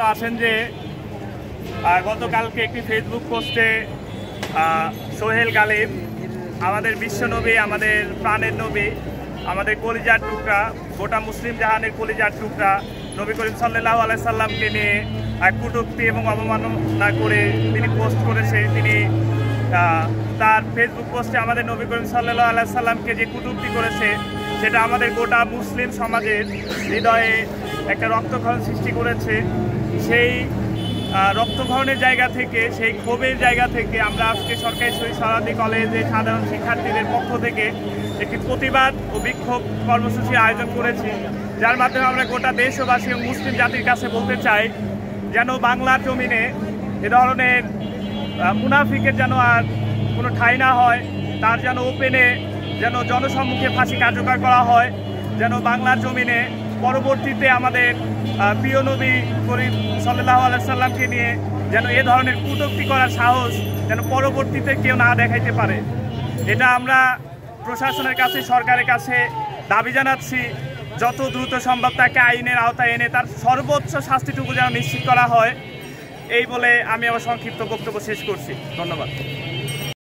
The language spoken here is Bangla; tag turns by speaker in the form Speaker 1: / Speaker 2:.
Speaker 1: আছেন যে গতকালকে একটি ফেসবুক পোস্টে সোহেল গালিব আমাদের বিশ্বনবী, আমাদের প্রাণের নবী, আমাদের কলিজার টুকরা, গোটা মুসলিম জাহানের কলিজার টুকরা নবী করিম সাল্লাল্লাহু আলাইহি সাল্লামকে নিয়ে কটূক্তি এবং অবমাননা করে তিনি পোস্ট করেছে। তিনি তার ফেসবুক পোস্টে আমাদের নবী করিম সাল্লাল্লাহু আলাইহি সাল্লামকে যে কটূক্তি করেছে সেটা আমাদের গোটা মুসলিম সমাজের হৃদয়ে একটা রক্তক্ষরণ সৃষ্টি করেছে। সেই রক্তক্ষরণের জায়গা থেকে, সেই ক্ষোভের জায়গা থেকে আমরা আজকে সরকারি শহীদ সোহরাওয়ার্দী কলেজে সাধারণ শিক্ষার্থীদের পক্ষ থেকে একটি প্রতিবাদ ও বিক্ষোভ কর্মসূচির আয়োজন করেছি, যার মাধ্যমে আমরা গোটা দেশবাসী এবং মুসলিম জাতির কাছে বলতে চাই যেন বাংলার জমিনে এ ধরনের মুনাফিকের যেন আর কোনো ঠাঁই না হয়, তার যেন ওপেনে যেন জনসম্মুখে ফাঁসি কার্যকর করা হয়, যেন বাংলার জমিনে পরবর্তীতে আমাদের প্রিয় নবী করিম সাল্লাল্লাহু আলাইহি সাল্লামকে নিয়ে যেন এ ধরনের কটূক্তি করার সাহস যেন পরবর্তীতে কেউ না দেখাইতে পারে। এটা আমরা প্রশাসনের কাছে, সরকারের কাছে দাবি জানাচ্ছি, যত দ্রুত সম্ভব তাকে আইনের আওতায় এনে তার সর্বোচ্চ শাস্তিটুকু যেন নিশ্চিত করা হয়। এই বলে আমি আমার সংক্ষিপ্ত বক্তব্য শেষ করছি। ধন্যবাদ।